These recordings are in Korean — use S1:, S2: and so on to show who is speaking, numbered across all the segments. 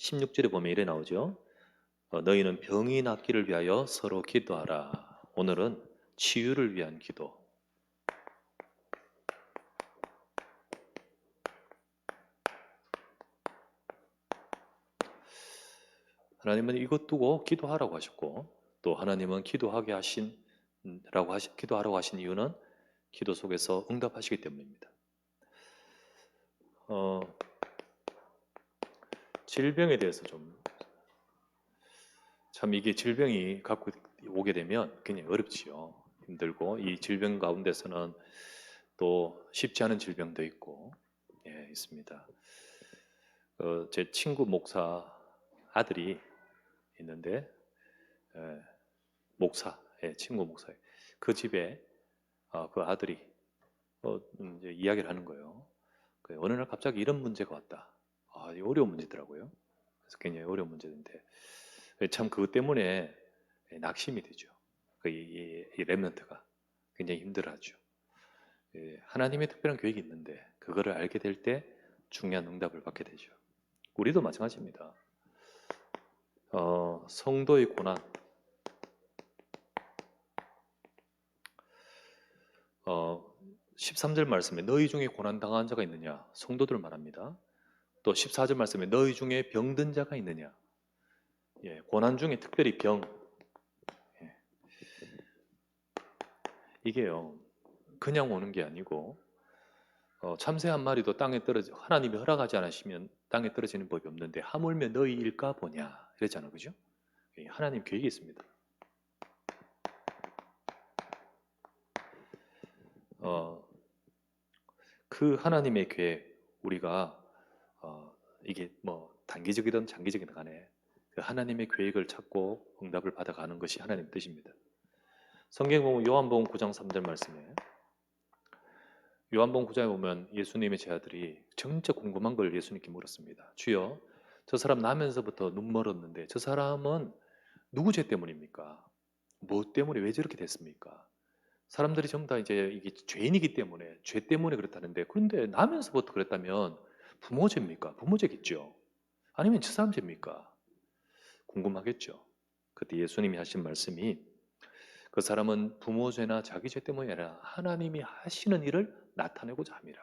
S1: 16절에 보면 이래 나오죠. 너희는 병이 낫기를 위하여 서로 기도하라. 오늘은 치유를 위한 기도. 하나님은 이것 두고 기도하라고 하셨고, 또 하나님은 기도하라고 하신 이유는 기도 속에서 응답하시기 때문입니다. 어, 질병에 대해서 참 이게 질병이 갖고 오게 되면 굉장히 어렵지요. 힘들고, 이 질병 가운데서는 또 쉽지 않은 질병도 있고, 예, 있습니다. 제 친구 목사 아들이 있는데, 예, 친구 목사, 그 집에 그 아들이 이제 이야기를 하는 거예요. 어느 날 갑자기 이런 문제가 왔다. 이 어려운 문제더라고요. 그래서 굉장히 어려운 문제인데, 참 그것 때문에 낙심이 되죠. 이 랩런트가 굉장히 힘들어하죠. 하나님의 특별한 계획이 있는데 그거를 알게 될 때 중요한 응답을 받게 되죠. 우리도 마찬가지입니다. 성도의 고난, 13절 말씀에 너희 중에 고난 당한 자가 있느냐? 성도들 말합니다. 또 14절 말씀에 너희 중에 병든 자가 있느냐? 예, 고난 중에 특별히 병. 예, 이게요, 그냥 오는 게 아니고 참새 한 마리도 하나님이 허락하지 않으시면 땅에 떨어지는 법이 없는데 하물며 너희일까 보냐 이랬잖아요, 그죠? 하나님 계획이 있습니다. 어, 그 하나님의 계획, 우리가 이게 뭐 단기적이든 장기적이든 간에 그 하나님의 계획을 찾고 응답을 받아가는 것이 하나님의 뜻입니다. 성경 보면 요한복음 9장 3절 말씀에, 요한복음 9장에 보면 예수님의 제자들이 진짜 궁금한 걸 예수님께 물었습니다. 주여, 저 사람 나면서부터 눈 멀었는데 저 사람은 누구 죄 때문입니까? 뭐 때문에 왜 저렇게 됐습니까? 사람들이 전부 다 이제 이게 죄인이기 때문에 죄 때문에 그렇다는데, 그런데 나면서부터 그랬다면 부모 죄입니까? 부모 죄겠죠. 아니면 저 사람 죄입니까? 궁금하겠죠. 그때 예수님이 하신 말씀이, 그 사람은 부모 죄나 자기 죄 때문이 아니라 하나님이 하시는 일을 나타내고자 함이라.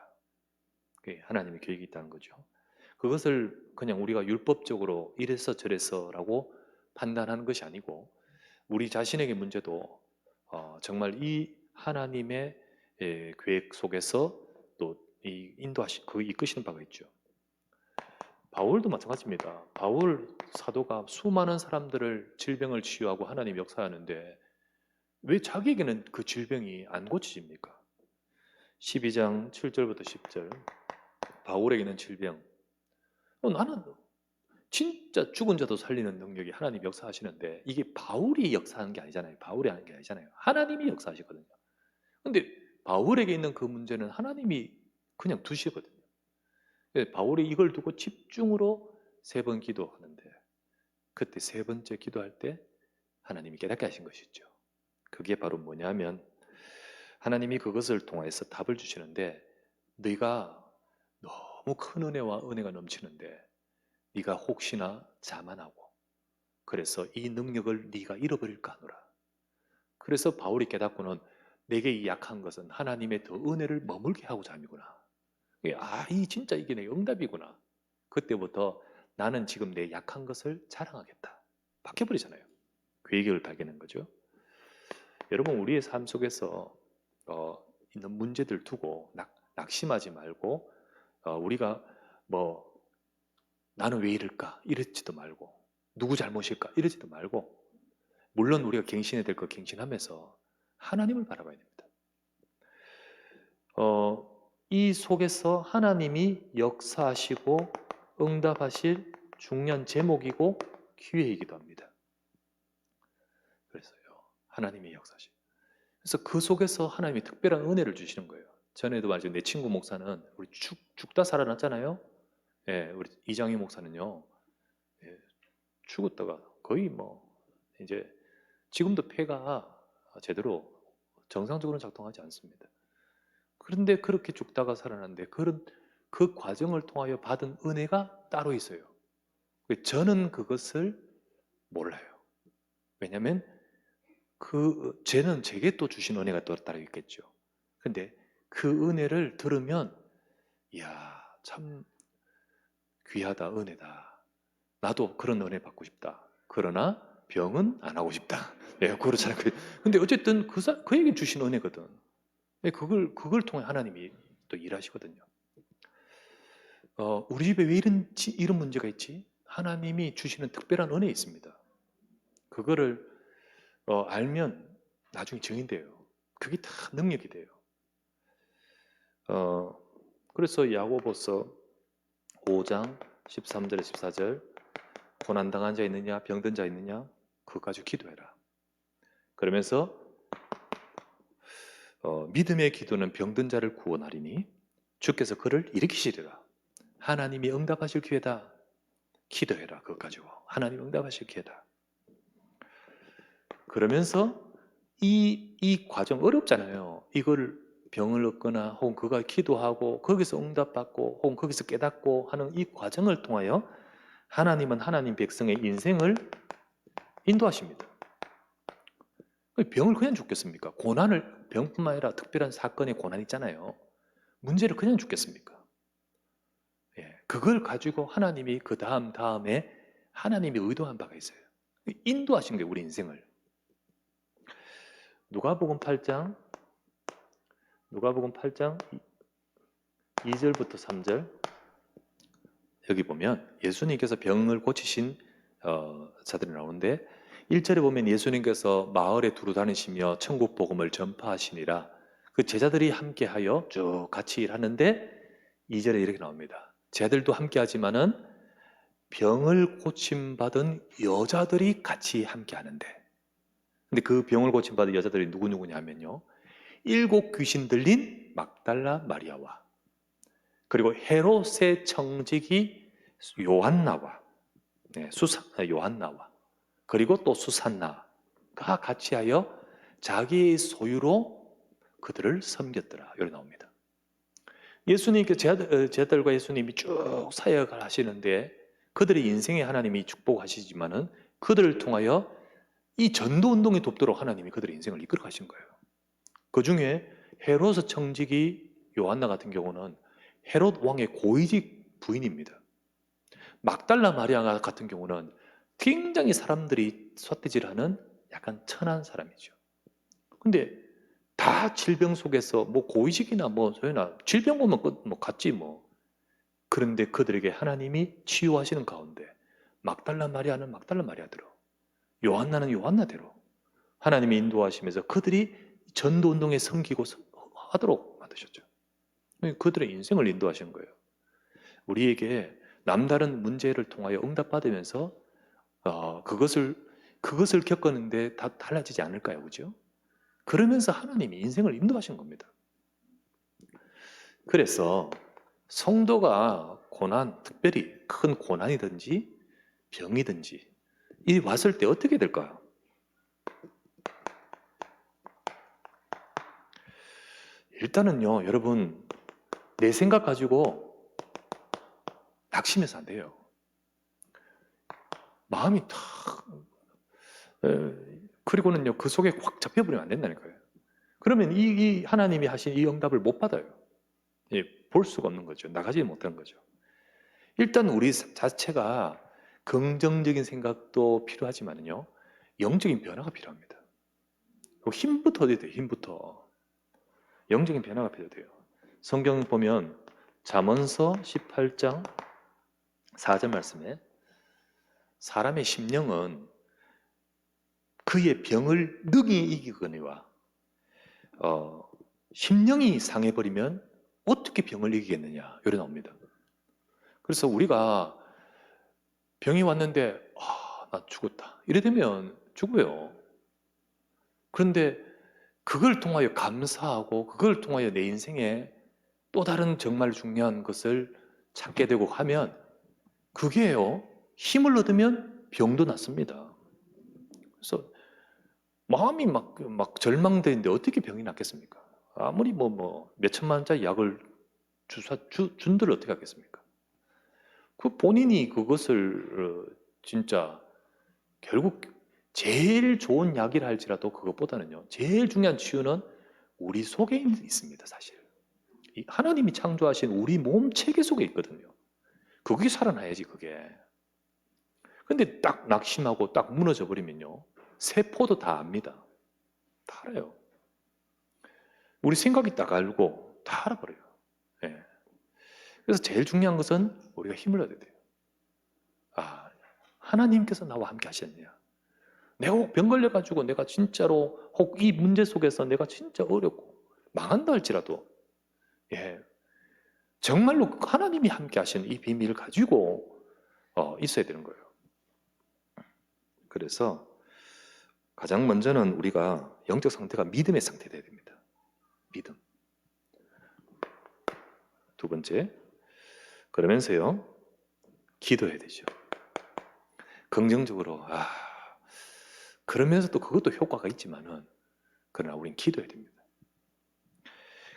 S1: 그게 하나님의 계획이 있다는 거죠. 그것을 그냥 우리가 율법적으로 이래서 저래서라고 판단하는 것이 아니고, 우리 자신에게 문제도 정말 이 하나님의 계획 속에서 또 이끄시는 바가 있죠. 바울도 마찬가지입니다. 바울 사도가 수많은 사람들을 질병을 치유하고 하나님 역사하는데 왜 자기에게는 그 질병이 안 고쳐집니까? 12장 7절부터 10절, 바울에게는 질병. 나는 진짜 죽은 자도 살리는 능력이 하나님 역사하시는데 이게 바울이 역사하는 게 아니잖아요. 바울이 하는 게 아니잖아요. 하나님이 역사하시거든요. 근데 바울에게 있는 그 문제는 하나님이 그냥 두시거든요. 바울이 이걸 두고 집중으로 3번 기도하는데, 그때 3번째 기도할 때 하나님이 깨닫게 하신 것이죠. 그게 바로 뭐냐면, 하나님이 그것을 통해서 답을 주시는데, 네가 너무 큰 은혜가 넘치는데 네가 혹시나 자만하고 그래서 이 능력을 네가 잃어버릴까 하노라. 그래서 바울이 깨닫고는 내게 이 약한 것은 하나님의 더 은혜를 머물게 하고자 함이구나. 진짜 이게 내 응답이구나. 그때부터 나는 지금 내 약한 것을 자랑하겠다. 바뀌어버리잖아요. 그 얘기를 발견한 거죠. 여러분, 우리의 삶 속에서 있는 문제들 두고 낙심하지 말고, 우리가 뭐 나는 왜 이럴까 이러지도 말고, 누구 잘못일까 이러지도 말고, 물론 우리가 갱신해야 될 거 갱신하면서 하나님을 바라봐야 됩니다. 이 속에서 하나님이 역사하시고 응답하실 중요한 제목이고 기회이기도 합니다. 그래서요, 하나님이 역사하시고, 그래서 그 속에서 하나님이 특별한 은혜를 주시는 거예요. 전에도 말했죠. 내 친구 목사는 우리 죽다 살아났잖아요. 예, 우리 이장희 목사는요, 예, 죽었다가 거의 뭐 이제 지금도 폐가 제대로 정상적으로 작동하지 않습니다. 그런데 그렇게 죽다가 살아났는데 그 과정을 통하여 받은 은혜가 따로 있어요. 저는 그것을 몰라요. 왜냐하면 죄는 제게 또 주신 은혜가 또 따로 있겠죠. 근데 그 은혜를 들으면 이야, 참 귀하다, 은혜다. 나도 그런 은혜 받고 싶다. 그러나 병은 안 하고 싶다. 예, 그렇잖아요. 근데 어쨌든 그에게 주신 은혜거든. 예, 그걸 통해 하나님이 또 일하시거든요. 우리 집에 왜 이런 문제가 있지? 하나님이 주시는 특별한 은혜 있습니다. 그거를 알면 나중에 증인돼요. 그게 다 능력이 돼요. 그래서 야고보서 5장 13절에 14절, 고난당한 자 있느냐 병든 자 있느냐 그거 가지고 기도해라. 그러면서 믿음의 기도는 병든 자를 구원하리니 주께서 그를 일으키시리라. 하나님이 응답하실 기회다. 기도해라. 그것 가지고 하나님 응답하실 기회다. 그러면서 이 과정 어렵잖아요. 이걸 병을 얻거나 혹은 그가 기도하고 거기서 응답받고 혹은 거기서 깨닫고 하는 이 과정을 통하여 하나님은 하나님 백성의 인생을 인도하십니다. 병을 그냥 죽겠습니까? 병뿐만 아니라 특별한 사건의 고난이 있잖아요. 문제를 그냥 죽겠습니까? 예, 그걸 가지고 하나님이 그 다음에 하나님이 의도한 바가 있어요. 인도하신 거예요, 우리 인생을. 누가복음 8장 2절부터 3절 여기 보면 예수님께서 병을 고치신 자들이 나오는데 1절에 보면 예수님께서 마을에 두루 다니시며 천국 복음을 전파하시니라. 그 제자들이 함께하여 쭉 같이 일하는데 2절에 이렇게 나옵니다. 제자들도 함께하지만은 병을 고침받은 여자들이 같이 함께하는데, 근데 그 병을 고침받은 여자들이 누구냐면요, 7 귀신 들린 막달라 마리아와 그리고 헤롯의 청지기 요한나와 요한나와 그리고 또 수산나가 같이 하여 자기의 소유로 그들을 섬겼더라. 여기 나옵니다. 예수님께 제자들과 예수님이 쭉 사역을 하시는데 그들의 인생에 하나님이 축복하시지만은 그들을 통하여 이 전도 운동에 돕도록 하나님이 그들의 인생을 이끌어 가신 거예요. 그 중에 헤롯의 청지기 요한나 같은 경우는 헤롯 왕의 고위직 부인입니다. 막달라 마리아 같은 경우는 굉장히 사람들이 삿대질하는 약간 천한 사람이죠. 근데 다 질병 속에서 뭐 고위직이나 뭐 소유나 질병 보면 뭐 같지 뭐. 그런데 그들에게 하나님이 치유하시는 가운데 막달라 마리아는 막달라 마리아대로, 요한나는 요한나대로 하나님이 인도하시면서 그들이 전도 운동에 섬기고 하도록 만드셨죠. 그들의 인생을 인도하시는 거예요. 우리에게 남다른 문제를 통하여 응답받으면서 그것을 겪었는데 다 달라지지 않을까요? 그죠? 그러면서 하나님이 인생을 인도하신 겁니다. 그래서 성도가 특별히 큰 고난이든지 병이든지 이 왔을 때 어떻게 될까요? 일단은요, 여러분, 내 생각 가지고 낙심해서 안 돼요. 마음이 그리고는요, 그 속에 확 잡혀버리면 안 된다니까요. 그러면 이 하나님이 하신 이 응답을 못 받아요. 예, 볼 수가 없는 거죠. 나가지 못하는 거죠. 일단 우리 자체가 긍정적인 생각도 필요하지만요, 영적인 변화가 필요합니다. 힘부터 얻어야 돼요. 힘부터. 영적인 변화가 필요해요. 성경 보면 잠언서 18장 4절 말씀에 사람의 심령은 그의 병을 능히 이기거니와 심령이 상해버리면 어떻게 병을 이기겠느냐 이래 나옵니다. 그래서 우리가 병이 왔는데 나 죽었다 이래 되면 죽어요. 그런데 그걸 통하여 감사하고 그걸 통하여 내 인생에 또 다른 정말 중요한 것을 찾게 되고 하면 그게요, 힘을 얻으면 병도 낫습니다. 그래서 마음이 막 절망되는데 어떻게 병이 낫겠습니까? 아무리 몇 천만 원짜리 약을 준들 어떻게 하겠습니까? 그 본인이 그것을 진짜 결국 제일 좋은 약이라 할지라도 그것보다는요, 제일 중요한 치유는 우리 속에 있습니다, 사실. 하나님이 창조하신 우리 몸 체계 속에 있거든요. 그게 살아나야지, 그게. 근데 딱 낙심하고 딱 무너져 버리면요, 세포도 다 압니다. 다 알아요. 우리 생각이 딱 알고 다 알아버려요. 예. 그래서 제일 중요한 것은 우리가 힘을 얻어야 돼요. 아, 하나님께서 나와 함께 하셨냐. 내가 혹 병 걸려가지고 내가 진짜로 혹 이 문제 속에서 내가 진짜 어렵고 망한다 할지라도, 예, 정말로 하나님이 함께 하시는 이 비밀을 가지고 있어야 되는 거예요. 그래서 가장 먼저는 우리가 영적 상태가 믿음의 상태가 돼야 됩니다. 믿음. 두 번째, 그러면서요, 기도해야 되죠. 긍정적으로. 그러면서 또 그것도 효과가 있지만은, 그러나 우린 기도해야 됩니다.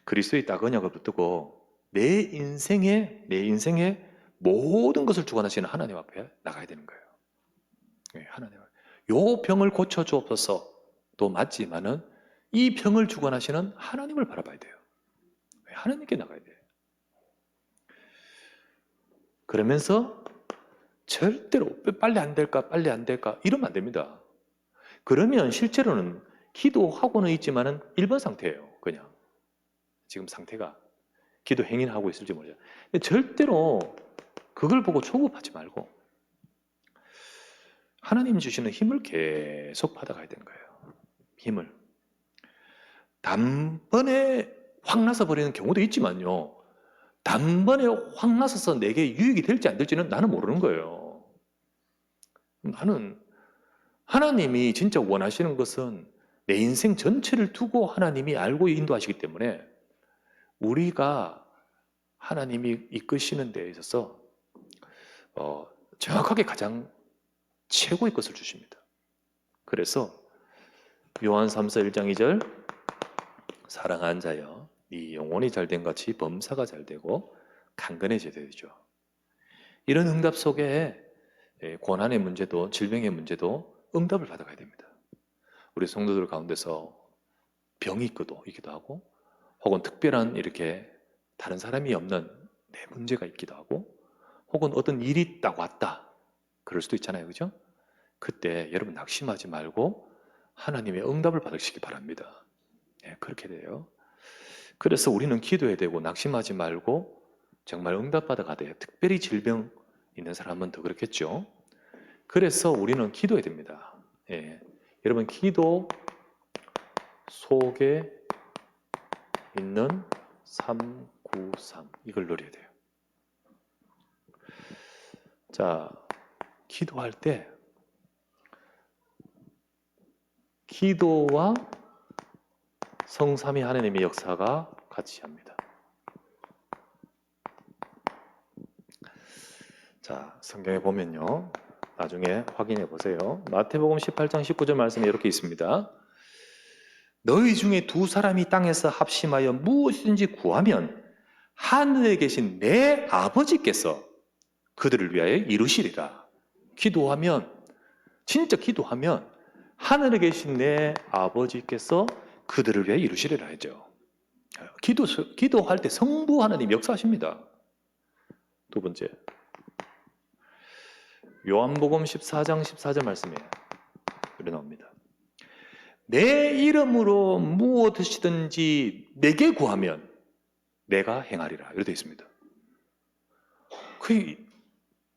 S1: 그리스도의 딱 언약을 붙들고 내 인생에 모든 것을 주관하시는 하나님 앞에 나가야 되는 거예요. 네, 하나님 앞에. 요 병을 고쳐주옵소서도 맞지만은 이 병을 주관하시는 하나님을 바라봐야 돼요. 하나님께 나가야 돼요. 그러면서 절대로 빨리 안 될까 이러면 안 됩니다. 그러면 실제로는 기도하고는 있지만은 일반 상태예요. 그냥 지금 상태가 기도 행위는 하고 있을지 모르죠. 절대로 그걸 보고 조급하지 말고 하나님 주시는 힘을 계속 받아가야 되는 거예요. 힘을. 단번에 확 나서 버리는 경우도 있지만요, 단번에 확 나서서 내게 유익이 될지 안 될지는 나는 모르는 거예요. 나는 하나님이 진짜 원하시는 것은 내 인생 전체를 두고 하나님이 알고 인도하시기 때문에 우리가 하나님이 이끄시는 데에 있어서 정확하게 가장 최고의 것을 주십니다. 그래서 요한 3서 1장 2절, 사랑하는 자여 네 영혼이 잘된 같이 범사가 잘되고 강건해져야 되죠. 이런 응답 속에 고난의 문제도 질병의 문제도 응답을 받아가야 됩니다. 우리 성도들 가운데서 병이 있기도 하고, 혹은 특별한 이렇게 다른 사람이 없는 내 문제가 있기도 하고, 혹은 어떤 일이 딱 왔다 그럴 수도 있잖아요, 그죠? 그때 여러분 낙심하지 말고 하나님의 응답을 받으시기 바랍니다. 네, 그렇게 돼요. 그래서 우리는 기도해야 되고 낙심하지 말고 정말 응답받아가야 돼요. 특별히 질병 있는 사람은 더 그렇겠죠. 그래서 우리는 기도해야 됩니다. 예. 여러분, 기도 속에 있는 393 이걸 누려야 돼요. 자, 기도할 때 기도와 성삼위 하나님의 역사가 같이 합니다. 자, 성경에 보면요, 나중에 확인해 보세요. 마태복음 18장 19절 말씀에 이렇게 있습니다. 너희 중에 두 사람이 땅에서 합심하여 무엇이든지 구하면 하늘에 계신 내 아버지께서 그들을 위하여 이루시리라. 기도하면, 진짜 기도하면 하늘에 계신 내 아버지께서 그들을 위하여 이루시리라 하죠. 기도할 때 성부 하나님 역사하십니다. 두 번째, 요한복음 14장 14절 말씀에 이렇게 나옵니다. 내 이름으로 무엇이든지 내게 구하면 내가 행하리라. 이렇게 되어 있습니다.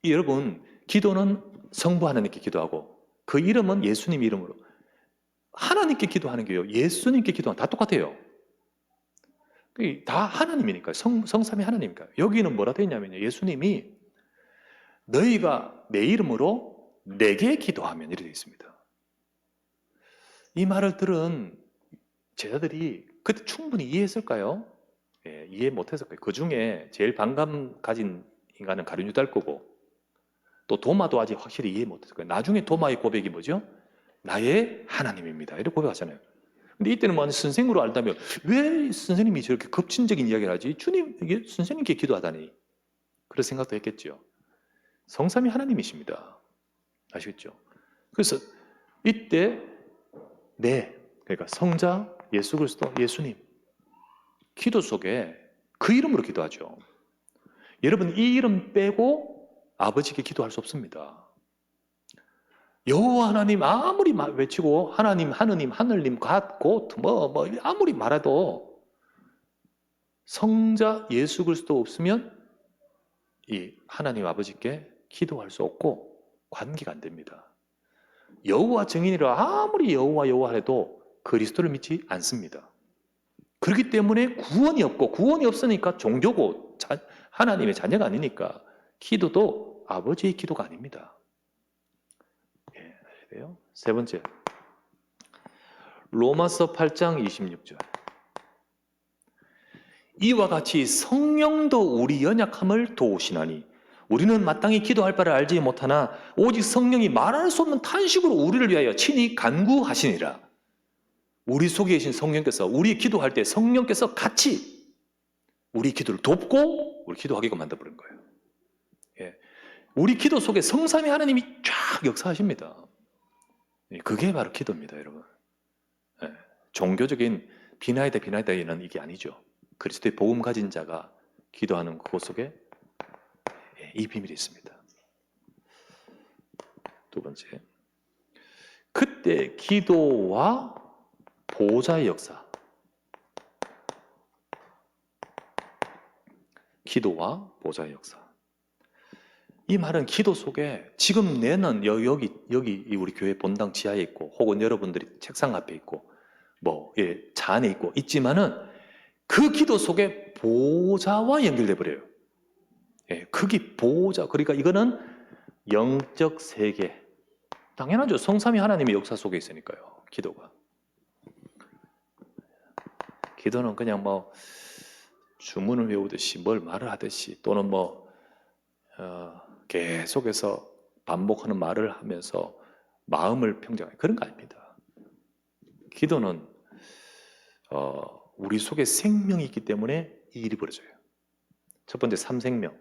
S1: 여러분, 기도는 성부 하나님께 기도하고 그 이름은 예수님 이름으로, 하나님께 기도하는 게요, 예수님께 기도하는 다 똑같아요. 다 하나님이니까요. 성삼위 하나님이니까요. 여기는 뭐라 되어 있냐면요, 예수님이 너희가 내 이름으로 내게 기도하면 이렇게 되어 있습니다. 이 말을 들은 제자들이 그때 충분히 이해했을까요? 예, 이해 못했을 거예요. 그 중에 제일 반감 가진 인간은 가룟 유다일 거고, 또 도마도 아직 확실히 이해 못했을 거예요. 나중에 도마의 고백이 뭐죠? 나의 하나님입니다. 이렇게 고백하잖아요. 근데 이때는 뭐 선생으로 알다면 왜 선생님이 저렇게 급진적인 이야기를 하지? 주님, 이게 선생님께 기도하다니. 그런 생각도 했겠죠. 성삼위 하나님이십니다. 아시겠죠? 그래서 이때 그러니까 성자 예수 그리스도 예수님 기도 속에 그 이름으로 기도하죠. 여러분 이 이름 빼고 아버지께 기도할 수 없습니다. 여호와 하나님 아무리 외치고 하나님 하늘님 갓 뭐 아무리 말해도 성자 예수 그리스도 없으면 이 하나님 아버지께 기도할 수 없고 관계가 안 됩니다. 여호와 증인이라 아무리 여호와 해도 그리스도를 믿지 않습니다. 그렇기 때문에 구원이 없고 구원이 없으니까 종교고 하나님의 자녀가 아니니까 기도도 아버지의 기도가 아닙니다. 예, 아셔야 돼요. 세 번째, 로마서 8장 26절. 이와 같이 성령도 우리 연약함을 도우시나니 우리는 마땅히 기도할 바를 알지 못하나 오직 성령이 말할 수 없는 탄식으로 우리를 위하여 친히 간구하시니라. 우리 속에 계신 성령께서 우리 기도할 때 성령께서 같이 우리 기도를 돕고 우리 기도하게끔 만들어버린 거예요. 예. 우리 기도 속에 성삼위 하나님이 쫙 역사하십니다. 예. 그게 바로 기도입니다, 여러분. 예. 종교적인 비나이다는 이게 아니죠. 그리스도의 복음 가진 자가 기도하는 그곳 속에 이 비밀이 있습니다. 두 번째, 그때 기도와 보좌의 역사. 기도와 보좌의 역사. 이 말은 기도 속에 지금 내는 여기 우리 교회 본당 지하에 있고 혹은 여러분들이 책상 앞에 있고 차 안에 있고 있지만은 그 기도 속에 보좌와 연결돼 버려요. 예, 그게 보좌. 그러니까 이거는 영적 세계. 당연하죠. 성삼위 하나님의 역사 속에 있으니까요. 기도가. 기도는 그냥 주문을 외우듯이 뭘 말을 하듯이 또는 계속해서 반복하는 말을 하면서 마음을 평정하는 그런 거 아닙니다. 기도는 우리 속에 생명이 있기 때문에 이 일이 벌어져요. 첫 번째, 삼생명.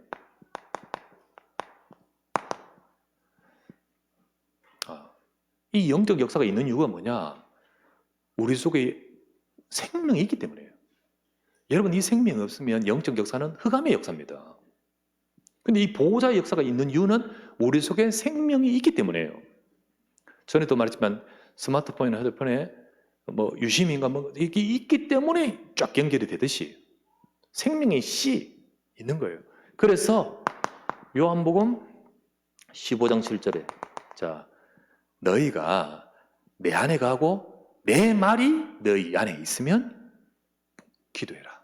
S1: 이 영적 역사가 있는 이유가 뭐냐? 우리 속에 생명이 있기 때문이에요. 여러분, 이 생명이 없으면 영적 역사는 흑암의 역사입니다. 근데 이 보호자의 역사가 있는 이유는 우리 속에 생명이 있기 때문이에요. 전에도 말했지만 스마트폰이나 휴대폰에 유심인가 이게 있기 때문에 쫙 연결이 되듯이 생명의 씨 있는 거예요. 그래서 요한복음 15장 7절에 자, 너희가 내 안에 가고 내 말이 너희 안에 있으면 기도해라.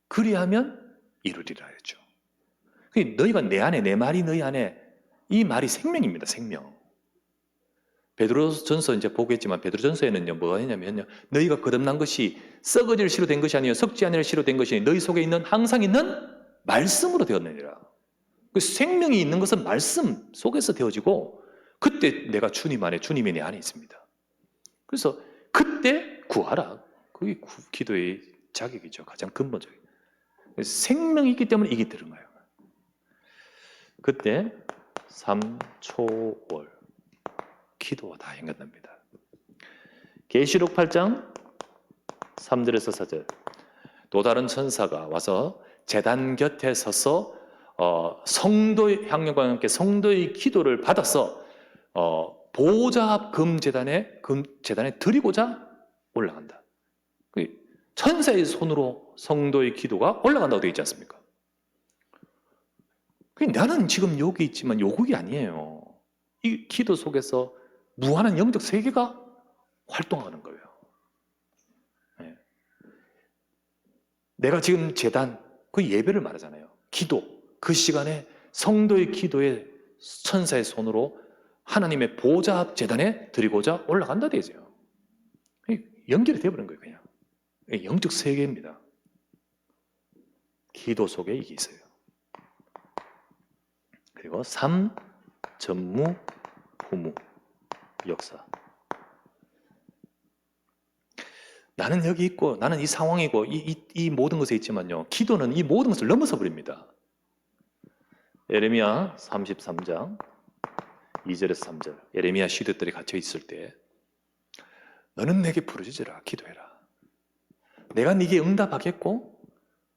S1: 그리하면 이루리라 했죠. 너희가 내 안에, 내 말이 너희 안에, 이 말이 생명입니다. 생명. 베드로전서 이제 보겠지만 베드로전서에는요 뭐가 있냐면요, 너희가 거듭난 것이 썩어질 씨로 된 것이 아니요 썩지 아니할 씨로 된 것이 너희 속에 있는 항상 있는 말씀으로 되었느니라. 그 생명이 있는 것은 말씀 속에서 되어지고 그때 내가 주님 안에, 주님이 내 안에 있습니다. 그래서 그때 구하라. 그게 기도의 자격이죠. 가장 근본적인. 생명이 있기 때문에 이게 들은 거예요. 그때 삼초월 기도와 다 연결됩니다. 계시록 8장 3절에서 4절. 또 다른 천사가 와서 제단 곁에 서서 성도의 향연과 함께 성도의 기도를 받아서 보호자 앞 금제단에 드리고자 올라간다. 천사의 손으로 성도의 기도가 올라간다고 되어 있지 않습니까? 나는 지금 여기 있지만 요국이 아니에요. 이 기도 속에서 무한한 영적 세계가 활동하는 거예요. 네. 내가 지금 제단, 그 예배를 말하잖아요. 기도, 그 시간에 성도의 기도에 천사의 손으로 하나님의 보좌 앞 제단에 드리고자 올라간다 되죠. 연결이 되어버린 거예요. 그냥 영적 세계입니다. 기도 속에 이게 있어요. 그리고 3. 전무, 후무, 역사. 나는 여기 있고 나는 이 상황이고 이 모든 것에 있지만요, 기도는 이 모든 것을 넘어서 버립니다. 예레미야 33장 2절에서 3절. 예레미야 시대들이 갇혀 있을 때 너는 내게 부르짖으라 기도해라. 내가 네게 응답하겠고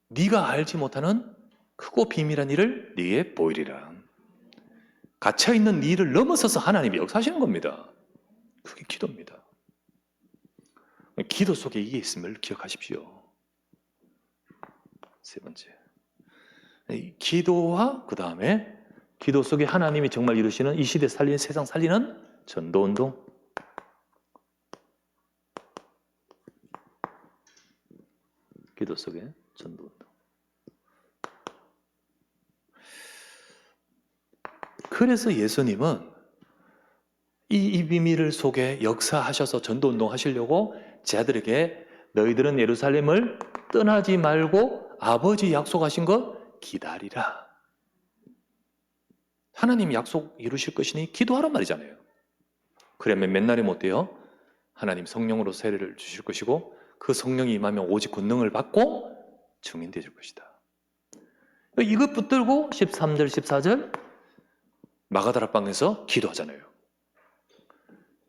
S1: 네가 알지 못하는 크고 비밀한 일을 네게 보이리라. 갇혀 있는 네 일을 넘어서서 하나님이 역사하시는 겁니다. 그게 기도입니다. 기도 속에 이게 있음을 기억하십시오. 세 번째, 기도와 그 다음에 기도 속에 하나님이 정말 이루시는 이 시대 살리는 세상 살리는 전도운동. 기도 속에 전도운동. 그래서 예수님은 이 비밀을 속에 역사하셔서 전도운동 하시려고 제 아들에게 너희들은 예루살렘을 떠나지 말고 아버지 약속하신 것 기다리라. 하나님 약속 이루실 것이니 기도하란 말이잖아요. 그러면 맨날에 못 돼요. 하나님 성령으로 세례를 주실 것이고 그 성령이 임하면 오직 권능을 받고 증인 되실 것이다. 이것 붙들고 13절 14절 마가다락방에서 기도하잖아요.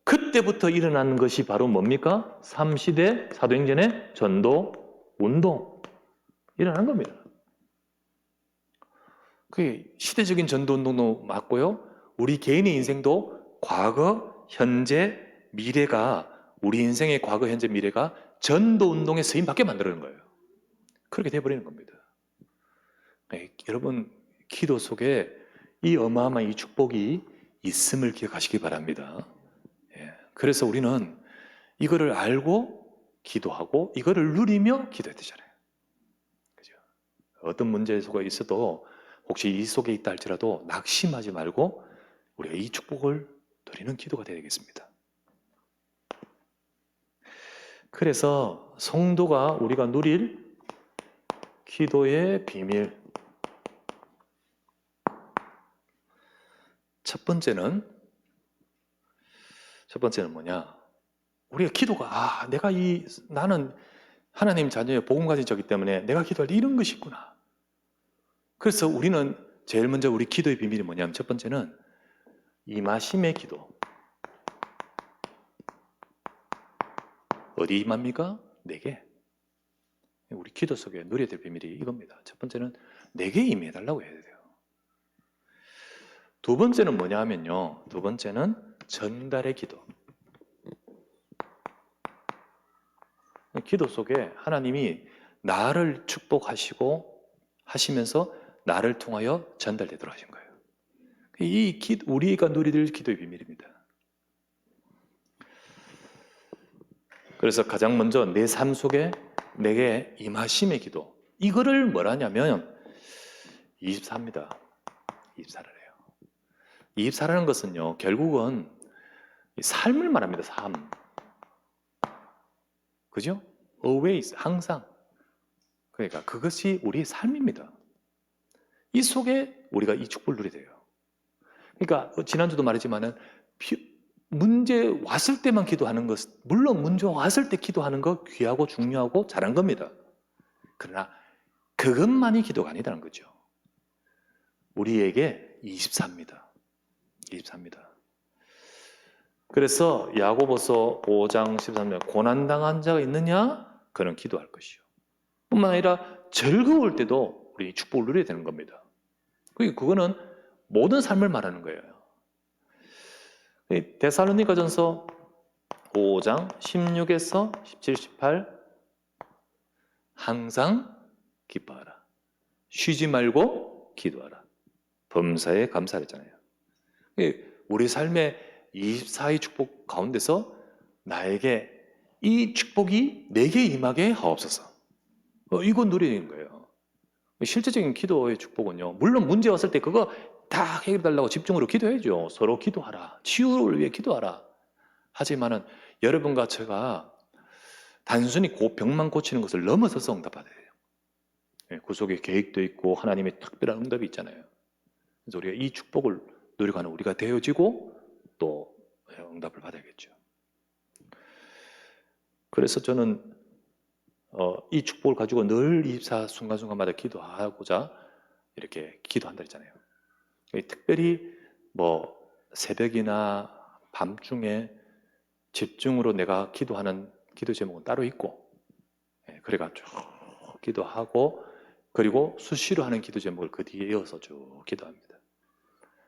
S1: 그때부터 일어난 것이 바로 뭡니까? 3시대 사도행전의 전도 운동 일어난 겁니다. 그게 시대적인 전도 운동도 맞고요. 우리 개인의 인생도 과거, 현재, 미래가 우리 인생의 과거, 현재, 미래가 전도 운동의 쓰임 받게 만드는 거예요. 그렇게 돼버리는 겁니다. 네, 여러분 기도 속에 이 어마어마한 이 축복이 있음을 기억하시기 바랍니다. 그래서 우리는 이거를 알고 기도하고 이거를 누리며 기도해야 되잖아요. 그죠? 어떤 문제 속에 있어도 혹시 이 속에 있다 할지라도 낙심하지 말고 우리가 이 축복을 누리는 기도가 되겠습니다. 그래서 성도가 우리가 누릴 기도의 비밀. 첫 번째는 뭐냐? 우리가 기도가 나는 하나님 자녀의 복음 가진 자이기 때문에 내가 기도할 때 이런 것이 있구나. 그래서 우리는 제일 먼저 우리 기도의 비밀이 뭐냐면 첫 번째는 임하심의 기도. 어디 임합니까? 내게. 우리 기도 속에 누려야 될 비밀이 이겁니다. 첫 번째는 내게 임해달라고 해야 돼요. 두 번째는 뭐냐 하면요. 두 번째는 전달의 기도. 기도 속에 하나님이 나를 축복하시고 하시면서 나를 통하여 전달되도록 하신 거예요. 우리가 누릴 기도의 비밀입니다. 그래서 가장 먼저 내 삶 속에 내게 임하심의 기도. 이거를 뭐라냐면 24입니다. 24를 해요. 24라는 것은요. 결국은 삶을 말합니다. 삶. 그죠? always, 항상. 그러니까 그것이 우리의 삶입니다. 이 속에 우리가 이 축복을 누려야 돼요. 그러니까 지난주도 말했지만은 문제 왔을 때만 기도하는 것, 물론 문제 왔을 때 기도하는 거 귀하고 중요하고 잘한 겁니다. 그러나 그것만이 기도가 아니다는 거죠. 우리에게 24입니다. 24입니다. 그래서 야고보서 5장 13절 고난당한 자가 있느냐? 그는 기도할 것이요. 뿐만 아니라 즐거울 때도 우리 축복을 누려야 되는 겁니다. 그거는 모든 삶을 말하는 거예요. 데살로니가전서 5장 16에서 17, 18 항상 기뻐하라. 쉬지 말고 기도하라. 범사에 감사했잖아요. 우리 삶의 24의 축복 가운데서 나에게 이 축복이 내게 임하게 하옵소서. 이거 누리는 거예요. 실제적인 기도의 축복은요. 물론 문제 왔을 때 그거 다 해결해달라고 집중으로 기도해야죠. 서로 기도하라. 치유를 위해 기도하라. 하지만은 여러분과 제가 단순히 그 병만 고치는 것을 넘어서서 응답받아야 돼요. 그 속에 계획도 있고 하나님의 특별한 응답이 있잖아요. 그래서 우리가 이 축복을 누려가는 우리가 되어지고 또 응답을 받아야겠죠. 그래서 저는 이 축복을 가지고 늘 24 순간순간마다 기도하고자 이렇게 기도한다 했잖아요. 특별히 뭐 새벽이나 밤중에 집중으로 내가 기도하는 기도 제목은 따로 있고, 그래가 쭉 기도하고, 그리고 수시로 하는 기도 제목을 그 뒤에 이어서 쭉 기도합니다.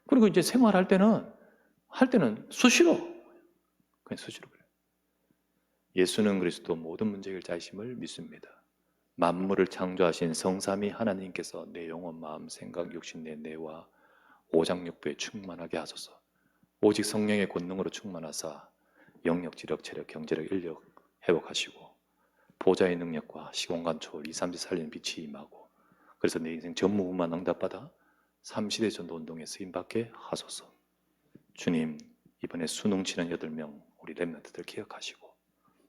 S1: 그리고 이제 생활할 때는 수시로, 그냥 수시로 그래요. 예수는 그리스도 모든 문제 해결자이심을 믿습니다. 만물을 창조하신 성삼위 하나님께서 내 영혼, 마음, 생각, 육신, 내 뇌와 오장육부에 충만하게 하소서. 오직 성령의 권능으로 충만하사 영역, 지력, 체력, 경제력, 인력 회복하시고 보좌의 능력과 시공간 초월 2, 3지 살리는 빛이 임하고, 그래서 내 인생 전무후무한 응답받아 3시대 전도 운동에 쓰임받게 하소서. 주님, 이번에 수능 치는 8명 우리 렘넌트들 기억하시고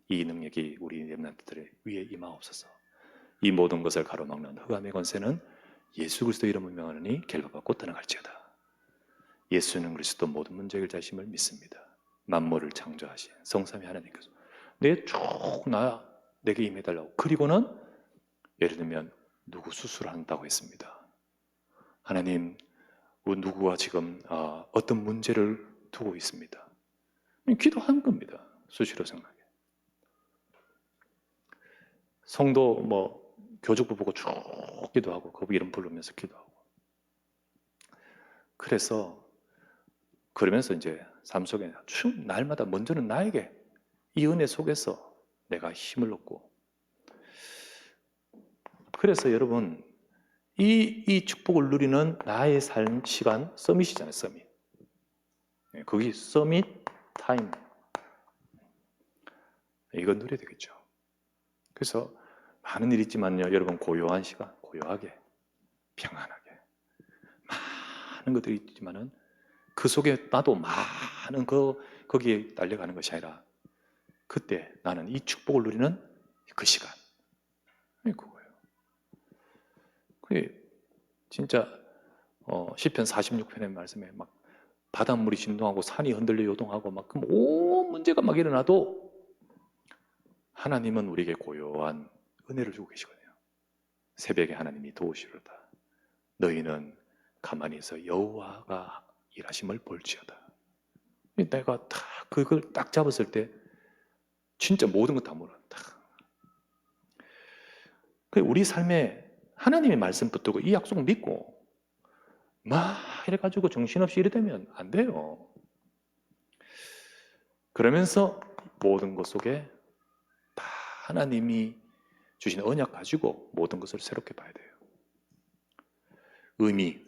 S1: 이 능력이 우리 렘넌트들의 위에 임하옵소서. 이 모든 것을 가로막는 흑암의 권세는 예수 그리스도 이름을 명하노니 결박받고 떠나갈지어다. 예수는 그리스도 모든 문제 해결자심을 믿습니다. 만물을 창조하신 성삼위 하나님께서 내게 임해달라고. 그리고는 예를 들면 누구 수술한다고 했습니다. 하나님, 누구가 지금 어떤 문제를 두고 있습니다. 기도하는 겁니다. 수시로 생각해. 성도 교족부 보고 쭉 기도하고 그 이름 부르면서 기도하고. 그러면서 이제 삶 속에 날마다 먼저는 나에게 이 은혜 속에서 내가 힘을 얻고. 그래서 여러분, 이 축복을 누리는 나의 삶 시간, 서밋이잖아요, 서밋. 거기 서밋 타임. 이거 누려야 되겠죠. 그래서 많은 일이 있지만요, 여러분, 고요한 시간, 고요하게, 평안하게. 많은 것들이 있지만은 그 속에 나도 많은 거기에 달려가는 것이 아니라 그때 나는 이 축복을 누리는 그 시간. 그거예요. 그게 진짜 시편 46편의 말씀에 막 바닷물이 진동하고 산이 흔들려 요동하고 막 온 문제가 막 일어나도 하나님은 우리에게 고요한 은혜를 주고 계시거든요. 새벽에 하나님이 도우시로다. 너희는 가만히 있어 여호와가 일하심을 볼지어다. 내가 그걸 딱 잡았을 때 진짜 모든 것 다 몰라. 우리 삶에 하나님의 말씀 붙들고 이 약속 믿고 막 이래가지고 정신없이 이래 되면 안 돼요. 그러면서 모든 것 속에 다 하나님이 주신 언약 가지고 모든 것을 새롭게 봐야 돼요. 의미,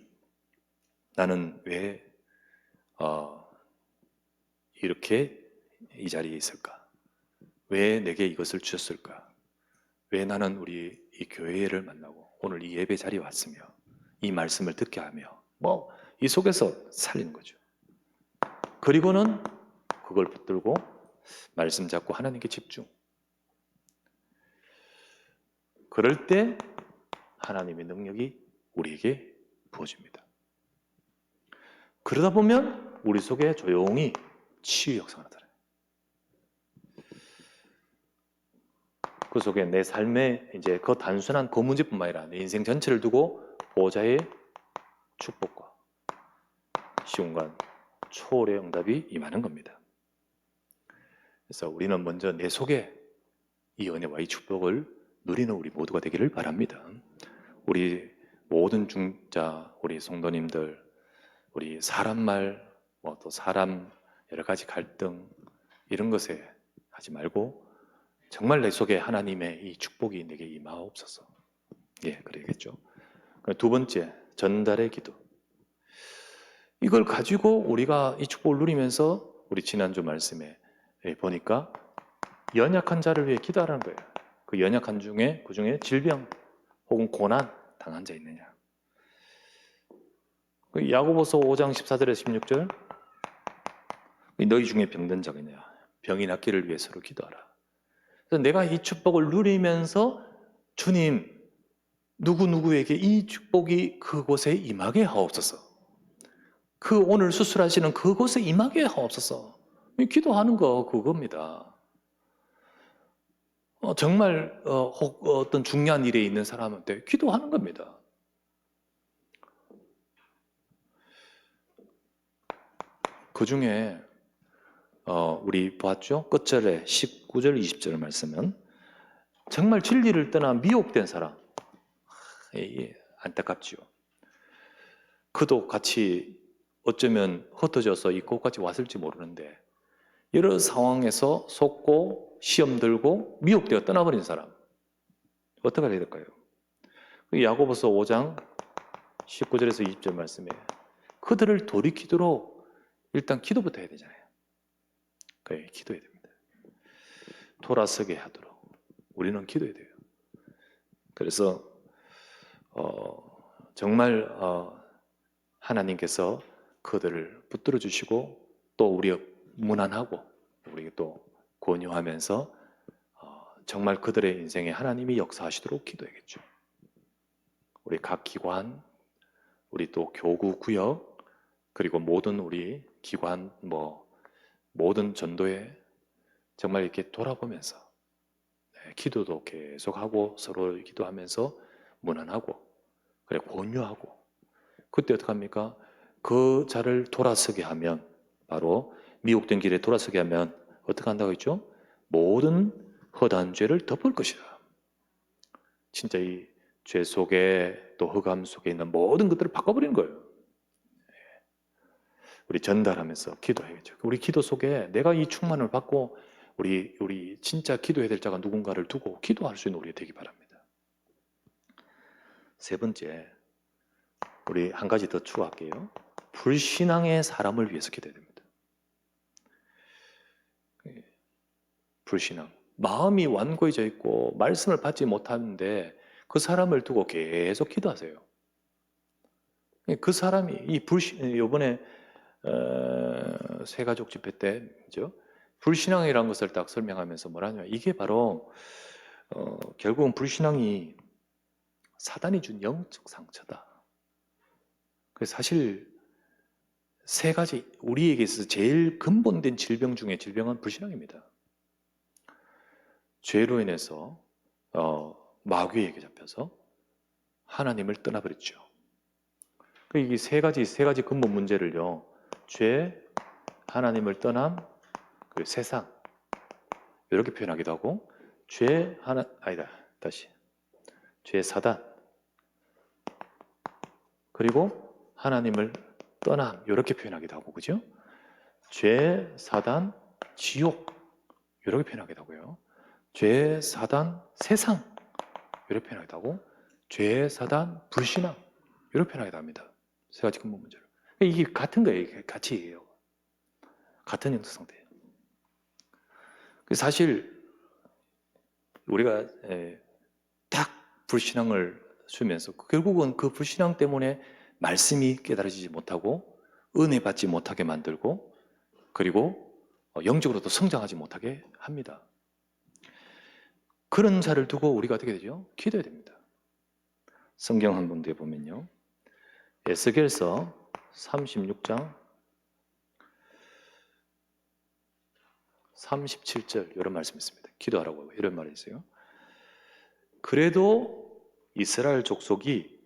S1: 나는 왜 이렇게 이 자리에 있을까? 왜 내게 이것을 주셨을까? 왜 나는 우리 이 교회를 만나고 오늘 이 예배 자리에 왔으며 이 말씀을 듣게 하며 이 속에서 살리는 거죠. 그리고는 그걸 붙들고 말씀 잡고 하나님께 집중. 그럴 때 하나님의 능력이 우리에게 부어집니다. 그러다 보면 우리 속에 조용히 치유 역사가 나타나요. 그 속에 내 삶에 이제 그 단순한 그 문제뿐만 아니라 내 인생 전체를 두고 보호자의 축복과 시공간 초월의 응답이 임하는 겁니다. 그래서 우리는 먼저 내 속에 이 은혜와 이 축복을 누리는 우리 모두가 되기를 바랍니다. 우리 모든 중자, 우리 성도님들, 우리 사람 말, 또 사람 여러 가지 갈등 이런 것에 하지 말고 정말 내 속에 하나님의 이 축복이 내게 임하옵소서. 그래야겠죠. 두 번째, 전달의 기도. 이걸 가지고 우리가 이 축복을 누리면서 우리 지난주 말씀에 보니까 연약한 자를 위해 기도하라는 거예요. 그 연약한 중에 그 중에 질병 혹은 고난 당한 자 있느냐. 야고보서 5장 14절에서 16절 너희 중에 병든 자가 있느냐. 병이 낫기를 위해 서로 기도하라. 그래서 내가 이 축복을 누리면서 주님 누구누구에게 이 축복이 그곳에 임하게 하옵소서. 그 오늘 수술하시는 그곳에 임하게 하옵소서. 기도하는 거 그겁니다. 정말 어떤 중요한 일에 있는 사람한테 기도하는 겁니다. 그 중에 우리 보았죠? 끝절에 19절, 20절 말씀은 정말 진리를 떠나 미혹된 사람, 안타깝지요. 그도 같이 어쩌면 흩어져서 이 곳까지 왔을지 모르는데 여러 상황에서 속고 시험 들고 미혹되어 떠나버린 사람 어떻게 해야 될까요? 야고보서 5장 19절에서 20절 말씀에 그들을 돌이키도록 일단 기도부터 해야 되잖아요. 기도해야 됩니다. 돌아서게 하도록 우리는 기도해야 돼요. 그래서 정말 하나님께서 그들을 붙들어 주시고 또 우리 문안하고 우리 또 권유하면서 정말 그들의 인생에 하나님이 역사하시도록 기도해야겠죠. 우리 각 기관, 우리 또 교구 구역, 그리고 모든 우리 기관, 모든 전도에 정말 이렇게 돌아보면서 기도도 계속하고 서로 기도하면서 문안하고 그래 권유하고 그때 어떻게 합니까? 그 자를 돌아서게 하면 바로 미혹된 길에 돌아서게 하면 어떻게 한다고 했죠? 모든 허다한 죄를 덮을 것이다. 진짜 이 죄 속에 또 흑암 속에 있는 모든 것들을 바꿔버리는 거예요. 우리 전달하면서 기도해야죠. 우리 기도 속에 내가 이 충만을 받고 우리 진짜 기도해야 될 자가 누군가를 두고 기도할 수 있는 우리가 되기 바랍니다. 세 번째, 우리 한 가지 더 추가할게요. 불신앙의 사람을 위해서 기도해야 됩니다. 불신앙. 마음이 완고해져 있고 말씀을 받지 못하는데 그 사람을 두고 계속 기도하세요. 그 사람이 이번에 세가족 집회 때 불신앙이라는 것을 딱 설명하면서 뭐라냐면 이게 바로 결국은 불신앙이 사단이 준 영적 상처다. 그래서 사실 세 가지 우리에게 있어서 제일 근본된 질병 중에 질병은 불신앙입니다. 죄로 인해서 마귀에게 잡혀서 하나님을 떠나버렸죠. 이 세 가지 근본 문제를요. 죄, 하나님을 떠남, 그리고 세상 이렇게 표현하기도 하고 죄, 죄, 사단 그리고 하나님을 떠남 이렇게 표현하기도 하고 그죠? 죄, 사단, 지옥 이렇게 표현하기도 하고요. 죄, 사단, 세상 이렇게 표현하기도 하고 죄, 사단, 불신앙 이렇게 표현하기도 합니다. 세 가지 근본 문제로. 이게 같은 거예요. 이게 같이예요. 같은 영적 상태예요. 사실 우리가 딱 불신앙을 쓰면서 결국은 그 불신앙 때문에 말씀이 깨달아지지 못하고 은혜 받지 못하게 만들고 그리고 영적으로도 성장하지 못하게 합니다. 그런 자를 두고 우리가 어떻게 되죠? 기도해야 됩니다. 성경 한 군데 보면요. 에스겔서 36장 37절 이런 말씀이 있습니다. 기도하라고 이런 말이 있어요. 그래도 이스라엘 족속이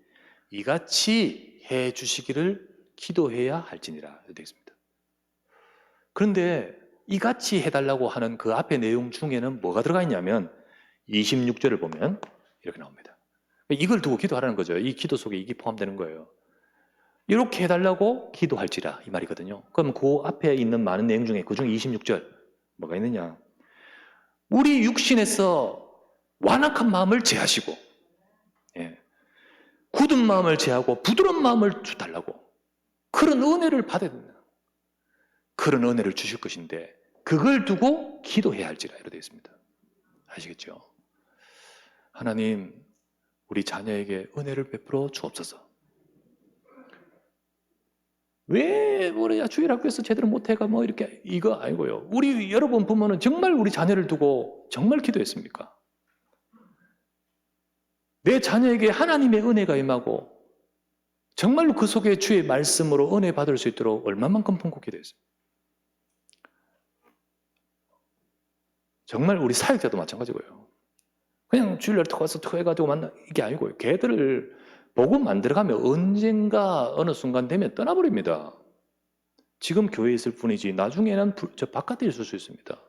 S1: 이같이 해 주시기를 기도해야 할지니라 되어 있습니다. 그런데 이같이 해달라고 하는 그 앞에 내용 중에는 뭐가 들어가 있냐면 26절을 보면 이렇게 나옵니다. 이걸 두고 기도하라는 거죠. 이 기도 속에 이게 포함되는 거예요. 이렇게 해달라고 기도할지라 이 말이거든요. 그럼 그 앞에 있는 많은 내용 중에 그중 26절 뭐가 있느냐? 우리 육신에서 완악한 마음을 제하시고 굳은 마음을 제하고 부드러운 마음을 주달라고 그런 은혜를 받아야 된다. 그런 은혜를 주실 것인데 그걸 두고 기도해야 할지라 이렇게 되어 있습니다. 아시겠죠? 하나님 우리 자녀에게 은혜를 베풀어 주옵소서. 왜 뭐야 주일학교에서 제대로 못해가 이렇게 이거 아니고요. 우리 여러분 부모는 정말 우리 자녀를 두고 정말 기도했습니까? 내 자녀에게 하나님의 은혜가 임하고 정말로 그 속에 주의 말씀으로 은혜 받을 수 있도록 얼마만큼 품고 기도했어요. 정말 우리 사역자도 마찬가지고요. 그냥 주일날 톡 와서 톡 해가지고 만나 이게 아니고요. 걔들을 복음 안 들어가면 언젠가 어느 순간 되면 떠나버립니다. 지금 교회에 있을 뿐이지 나중에는 저 바깥에 있을 수 있습니다.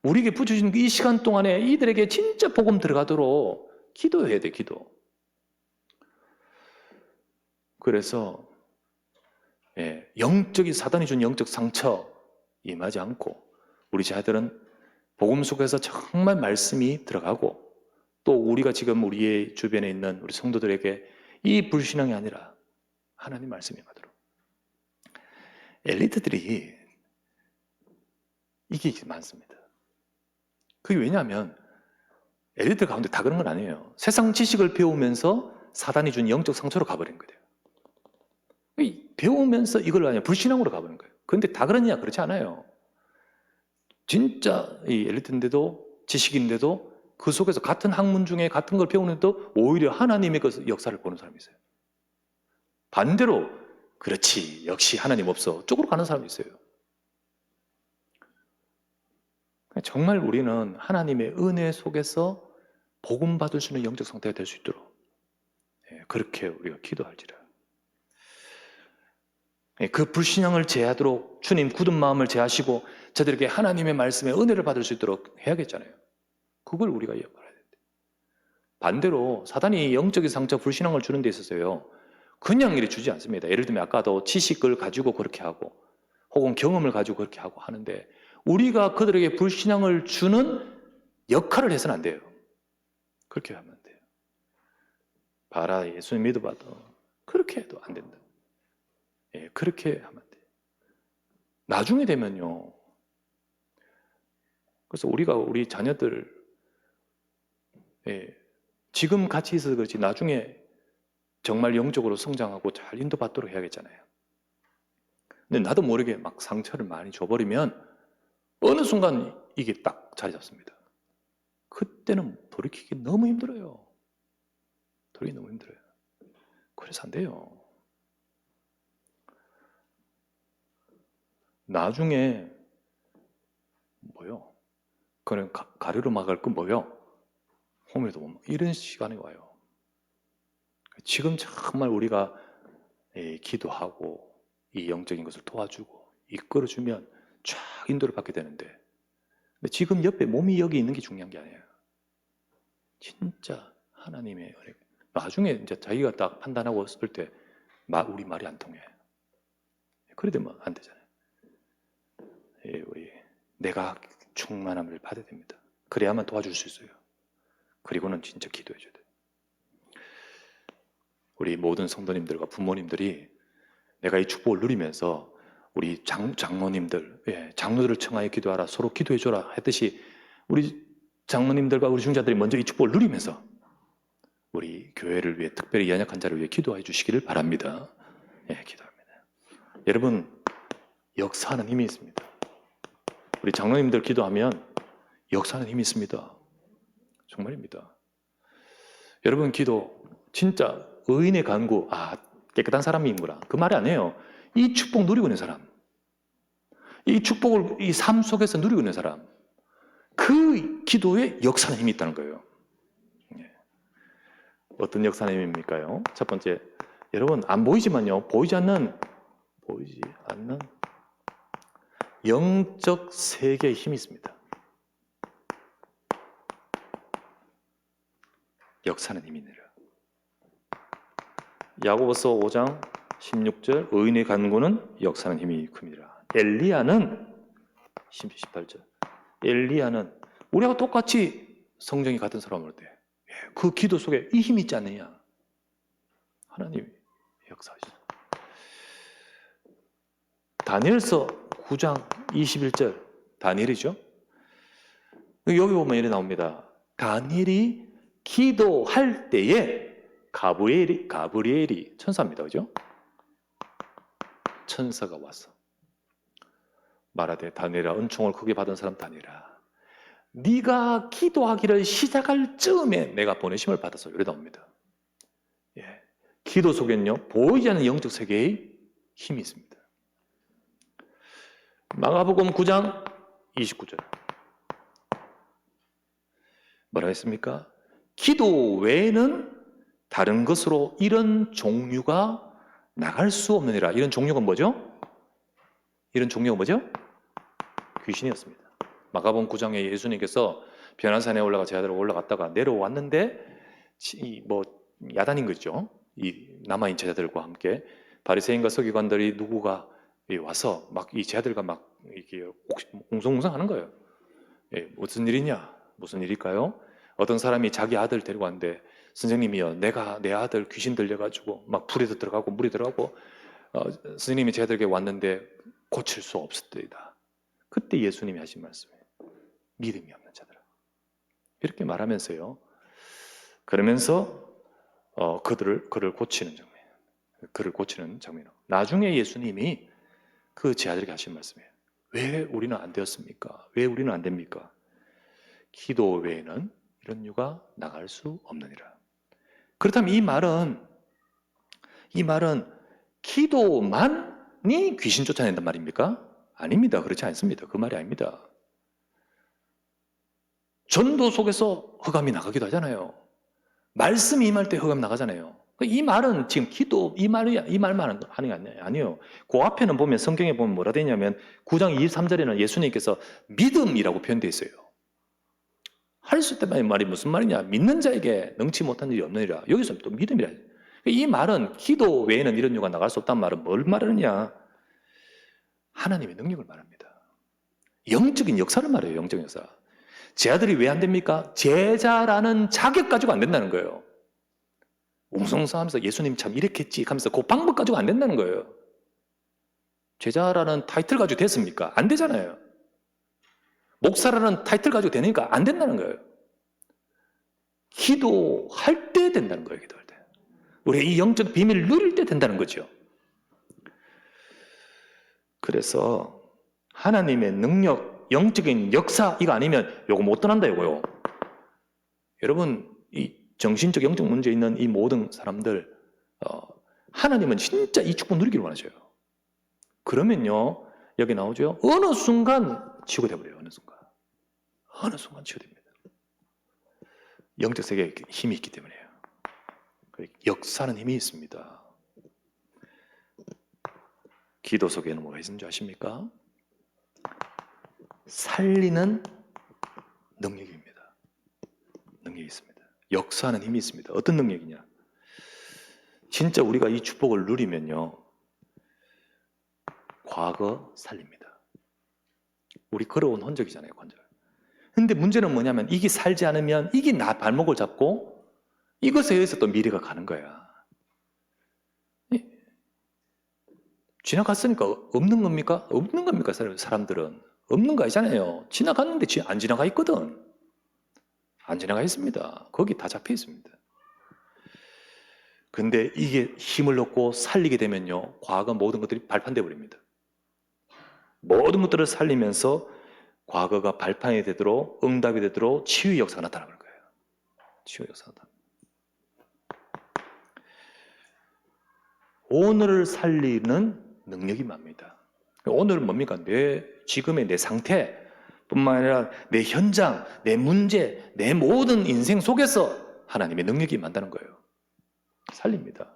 S1: 우리에게 붙여주신 이 시간 동안에 이들에게 진짜 복음 들어가도록 기도해야 돼, 기도. 그래서 영적인 사단이 준 영적 상처 임하지 않고 우리 자녀들은 복음 속에서 정말 말씀이 들어가고 또 우리가 지금 우리의 주변에 있는 우리 성도들에게 이 불신앙이 아니라 하나님 말씀이 임하도록. 엘리트들이 이게 많습니다. 그게 왜냐하면 엘리트 가운데 다 그런 건 아니에요. 세상 지식을 배우면서 사단이 준 영적 상처로 가버린 거예요. 배우면서 이걸 아니야 불신앙으로 가버린 거예요. 그런데 다 그러냐? 그렇지 않아요. 진짜 이 엘리트인데도 지식인데도 그 속에서 같은 학문 중에 같은 걸 배우는데도 오히려 하나님의 그 역사를 보는 사람이 있어요. 반대로 그렇지 역시 하나님 없어 쪽으로 가는 사람이 있어요. 정말 우리는 하나님의 은혜 속에서 복음 받을 수 있는 영적 상태가 될 수 있도록 그렇게 우리가 기도할지라. 그 불신앙을 제하도록 주님 굳은 마음을 제하시고 저들에게 하나님의 말씀에 은혜를 받을 수 있도록 해야겠잖아요. 그걸 우리가 알아야 돼요. 반대로 사단이 영적인 상처 불신앙을 주는 데 있어서요 그냥 이렇게 주지 않습니다. 예를 들면 아까도 지식을 가지고 그렇게 하고 혹은 경험을 가지고 그렇게 하고 하는데 우리가 그들에게 불신앙을 주는 역할을 해서는 안 돼요. 그렇게 하면 안 돼요. 봐라 예수님 믿어봐도 그렇게 해도 안 된다. 그렇게 하면 안 돼요. 나중에 되면요. 그래서 우리가 우리 자녀들 지금 같이 있어서 그렇지 나중에 정말 영적으로 성장하고 잘 인도받도록 해야겠잖아요. 근데 나도 모르게 막 상처를 많이 줘버리면 어느 순간 이게 딱 자리 잡습니다. 그때는 돌이키기 너무 힘들어요. 돌이키기 너무 힘들어요. 그래서 안 돼요. 나중에 뭐요? 그냥 가르로 막을 거 뭐요? 호미도 못 이런 시간이 와요. 지금 정말 우리가 기도하고 이 영적인 것을 도와주고 이끌어주면 쫙 인도를 받게 되는데 근데 지금 옆에 몸이 여기 있는 게 중요한 게 아니에요. 진짜 하나님의 은혜. 나중에 이제 자기가 딱 판단하고 쓸 때 우리 말이 안 통해. 그래 되면 안 되잖아요. 우리 내가 충만함을 받아야 됩니다. 그래야만 도와줄 수 있어요. 그리고는 진짜 기도해 줘야 돼요. 우리 모든 성도님들과 부모님들이 내가 이 축복을 누리면서 우리 장로님들, 장로들을 청하여 기도하라, 서로 기도해 줘라 했듯이 우리 장로님들과 우리 중자들이 먼저 이 축복을 누리면서 우리 교회를 위해 특별히 연약한 자를 위해 기도해 주시기를 바랍니다. 기도합니다. 여러분 역사하는 힘이 있습니다. 우리 장로님들 기도하면 역사하는 힘이 있습니다. 정말입니다. 여러분 기도 진짜 의인의 간구 깨끗한 사람이구나 그 말이 아니에요. 이 축복 누리고 있는 사람 이 축복을 이 삶 속에서 누리고 있는 사람 그 기도에 역사하는 힘이 있다는 거예요. 어떤 역사하는 힘입니까요? 첫 번째 여러분 안 보이지만요 보이지 않는 영적 세계의 힘이 있습니다. 역사는 힘이 내려. 야고보서 5장 16절 의인의 간구는 역사는 힘이 큽니다. 엘리야는 18절 엘리야는 우리하고 똑같이 성정이 같은 사람일 때 그 기도 속에 이 힘이 있지 않느냐. 하나님이 역사하시죠. 다니엘서 9장 21절 다니엘이죠. 여기 보면 이렇게 나옵니다. 다니엘이 기도할 때에 가브리엘이 천사입니다. 그죠? 천사가 와서 말하되 다니엘아 은총을 크게 받은 사람 다니엘아 네가 기도하기를 시작할 즈음에 내가 보내심을 받아서 이래 나옵니다. 기도 속에는요 보이지 않는 영적 세계의 힘이 있습니다. 마가복음 9장 29절 뭐라고 했습니까? 기도 외에는 다른 것으로 이런 종류가 나갈 수 없느니라. 이런 종류가 뭐죠? 이런 종류가 뭐죠? 귀신이었습니다. 마가복음 9장에 예수님께서 변화산에 올라가 제자들과 올라갔다가 내려왔는데 뭐 야단인 거죠. 이 남아인 제자들과 함께 바리새인과 서기관들이 누구가 와서 막 이 제자들과 막 이렇게 웅성웅성하는 거예요. 무슨 일이냐? 무슨 일일까요? 어떤 사람이 자기 아들 데리고 왔는데 선생님이요, 내가 내 아들 귀신 들려가지고 막 불에도 들어가고 물에 들어가고 선생님이 제자들에게 왔는데 고칠 수 없었더이다. 그때 예수님이 하신 말씀이에요. 믿음이 없는 자들아. 이렇게 말하면서요. 그러면서 그를 고치는 장면. 그를 고치는 장면. 나중에 예수님이 그 제자들에게 하신 말씀이에요. 왜 우리는 안 되었습니까? 왜 우리는 안 됩니까? 기도 외에는 이런 유가 나갈 수 없느니라. 그렇다면 이 말은 기도만이 귀신 쫓아낸단 말입니까? 아닙니다. 그렇지 않습니다. 그 말이 아닙니다. 전도 속에서 흑암이 나가기도 하잖아요. 말씀이 임할 때 흑암 나가잖아요. 이 말은 지금 기도 이 말만 하는 게 아니에요. 그 앞에는 보면 성경에 보면 뭐라 되어 있냐면 9장 23절에는 예수님께서 믿음이라고 표현되어 있어요. 할 수 있다는 말이 무슨 말이냐? 믿는 자에게 능치 못한 일이 없느니라. 여기서 또 믿음이라. 이 말은 기도 외에는 이런 유가 나갈 수 없다는 말은 뭘 말하느냐? 하나님의 능력을 말합니다. 영적인 역사를 말해요. 영적인 역사. 제자들이 왜 안 됩니까? 제자라는 자격 가지고 안 된다는 거예요. 웅성성하면서 예수님 참 이렇게 했지 하면서 그 방법 가지고 안 된다는 거예요. 제자라는 타이틀 가지고 됐습니까? 안 되잖아요. 목사라는 타이틀 가지고 되니까 안 된다는 거예요. 기도할 때 된다는 거예요. 기도할 때. 우리가 이 영적 비밀을 누릴 때 된다는 거죠. 그래서 하나님의 능력, 영적인 역사 이거 아니면 요거 못 떠난다 이거요. 여러분 이 정신적 영적 문제 있는 이 모든 사람들 하나님은 진짜 이 축복 누리기를 원하셔요. 그러면요 여기 나오죠. 어느 순간 치유가 돼버려요. 어느 순간 치유됩니다. 영적 세계에 힘이 있기 때문에요. 역사는 힘이 있습니다. 기도 속에는 뭐가 있는 줄 아십니까? 살리는 능력입니다. 능력이 있습니다. 역사하는 힘이 있습니다. 어떤 능력이냐? 진짜 우리가 이 축복을 누리면요. 과거 살립니다. 우리 걸어온 흔적이잖아요. 관절. 근데 문제는 뭐냐면 이게 살지 않으면 이게 나 발목을 잡고 이것에 의해서 또 미래가 가는 거야. 지나갔으니까 없는 겁니까? 없는 겁니까? 사람들은. 없는 거 아니잖아요. 지나갔는데 안 지나가 있거든. 안 지나가 있습니다. 거기 다 잡혀 있습니다. 근데 이게 힘을 얻고 살리게 되면요. 과거 모든 것들이 발판돼 버립니다. 모든 것들을 살리면서 과거가 발판이 되도록 응답이 되도록 치유의 역사가 나타나는 거예요. 치유의 역사가 나타납니다. 오늘을 살리는 능력이 뭡니다. 오늘은 뭡니까? 지금의 내 상태 뿐만 아니라 내 현장, 내 문제, 내 모든 인생 속에서 하나님의 능력이 임한다는 거예요. 살립니다.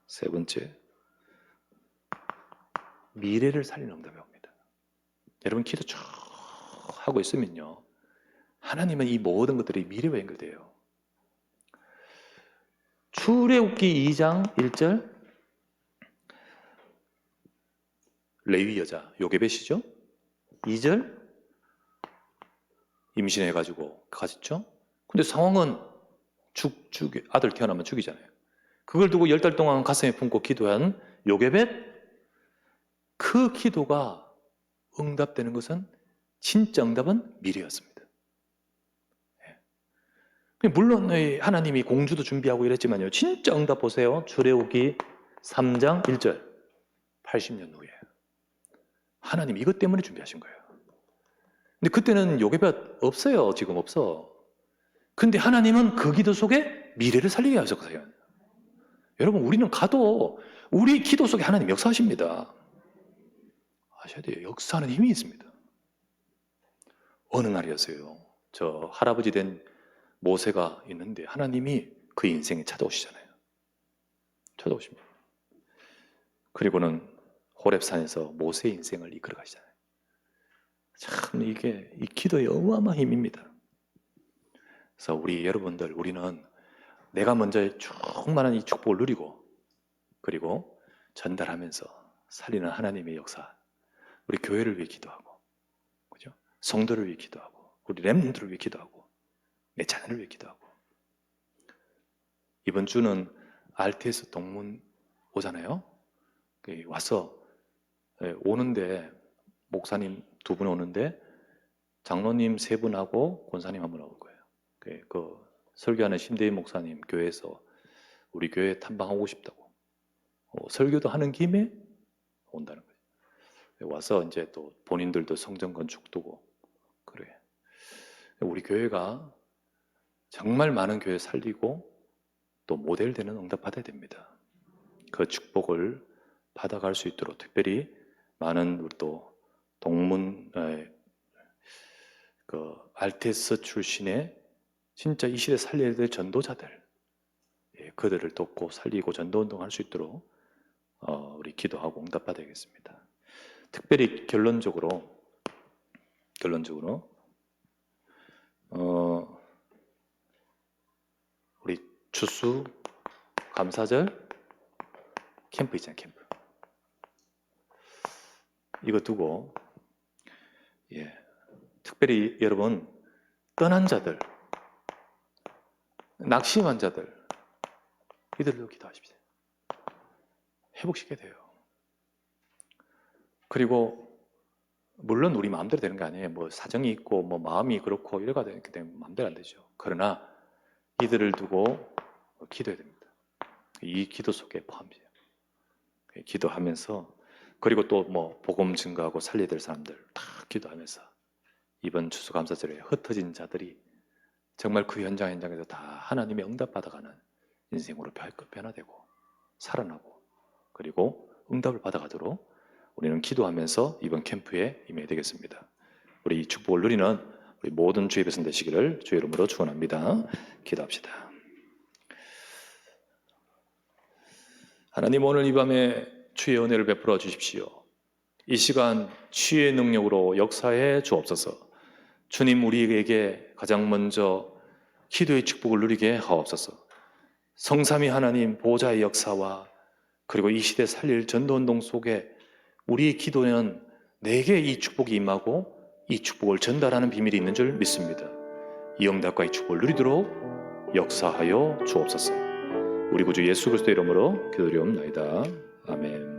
S1: 세 번째, 미래를 살리는 응답이 옵니다. 여러분 기도 쭉 하고 있으면요. 하나님은 이 모든 것들이 미래와 연결돼요. 출애굽기 2장 1절 레위 여자 요게벳이죠. 2절 임신해가지고 가졌죠. 근데 상황은 아들 태어나면 죽이잖아요. 그걸 두고 10달 동안 가슴에 품고 기도한 요게벳 그 기도가 응답되는 것은 진짜 응답은 미래였습니다. 물론 하나님이 공주도 준비하고 이랬지만요. 진짜 응답 보세요. 출애굽기 3장 1절 80년 후에 하나님 이것 때문에 준비하신 거예요. 근데 그때는 요게벳 없어요. 지금 없어. 근데 하나님은 그 기도 속에 미래를 살리게 하셨어요. 여러분 우리는 가도 우리 기도 속에 하나님 역사하십니다. 아셔야 돼요. 역사하는 힘이 있습니다. 어느 날이었어요. 저 할아버지 된 모세가 있는데 하나님이 그 인생에 찾아오시잖아요. 찾아오십니다. 그리고는 호렙산에서 모세의 인생을 이끌어 가시잖아요. 참 이게 이 기도의 어마어마한 힘입니다. 그래서 우리 여러분들, 우리는 내가 먼저 충만한 이 축복을 누리고 그리고 전달하면서 살리는 하나님의 역사, 우리 교회를 위해 기도하고, 그죠? 성도를 위해 기도하고, 우리 렘넌트를 위해 기도하고, 내 자녀를 위해 기도하고. 이번 주는 RTS 동문 오잖아요. 와서 오는데 목사님 2분 오는데 장로님 3분하고 권사님 1분 올 거예요. 그 설교하는 심대인 목사님 교회에서 우리 교회 탐방하고 싶다고 설교도 하는 김에 온다는 거예요. 와서 이제 또 본인들도 성전 건축 두고 그래. 우리 교회가 정말 많은 교회 살리고 또 모델되는 응답 받아야 됩니다. 그 축복을 받아갈 수 있도록 특별히 많은 우리 또 동문 그 RTS 출신의 진짜 이 시대 살려야 될 전도자들, 그들을 돕고 살리고 전도운동 할 수 있도록 우리 기도하고 응답 받아야겠습니다. 특별히 결론적으로 우리 추수 감사절 캠프 있잖아요. 캠프 이거 두고 특별히 여러분 떠난 자들, 낙심한 자들 이들도 기도하십시오. 회복시켜야 돼요. 그리고 물론 우리 마음대로 되는 게 아니에요. 뭐 사정이 있고 뭐 마음이 그렇고 이래가 되기 때문에 마음대로 안 되죠. 그러나 이들을 두고 기도해야 됩니다. 이 기도 속에 포함돼요. 기도하면서 그리고 또 뭐 복음 증거하고 살려야 될 사람들 다 기도하면서 이번 추수감사절에 흩어진 자들이 정말 그 현장에서 다 하나님의 응답 받아가는 인생으로 변화되고 살아나고 그리고 응답을 받아가도록 우리는 기도하면서 이번 캠프에 임해야 되겠습니다. 우리 이 축복을 누리는 우리 모든 주의 백성 되시기를 주의 이름으로 축원합니다. 기도합시다. 하나님, 오늘 이 밤에 주의 은혜를 베풀어 주십시오. 이 시간 주의 능력으로 역사해 주옵소서. 주님, 우리에게 가장 먼저 기도의 축복을 누리게 하옵소서. 성삼위 하나님 보호자의 역사와 그리고 이 시대 살릴 전도운동 속에 우리의 기도는 내게 이 축복이 임하고 이 축복을 전달하는 비밀이 있는 줄 믿습니다. 이 응답과 이 축복을 누리도록 역사하여 주옵소서. 우리 구주 예수 그리스도의 이름으로 기도드리옵나이다. 아멘.